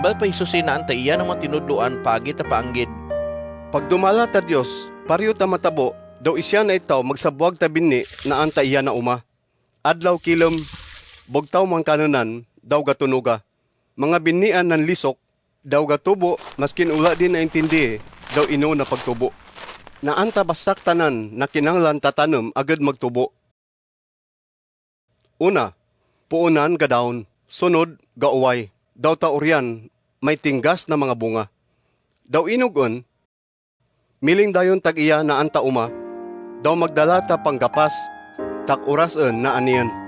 Imbal pa Hisusin na anta iya ng matinudluan pagi ta paanggid. Pag dumala ta Dios, pariyo ta matabo, daw isya na itaw magsabuag ta binni na anta iya na uma. Adlaw kilom, bugtaw man kanunan, daw gatunuga. Mga binnian nan lisok, daw gatubo, maskin ula din na intindi, daw ino na pagtubo. Na anta basak tanan na kinanglan tatanom agad magtubo. Una, puunan gadaon, sunod gauway. Daw tauryan, may tinggas na mga bunga. Daw inugon, miling dayon tag iya na anta uma, daw magdala ta panggapas, tak orasen na aniyan.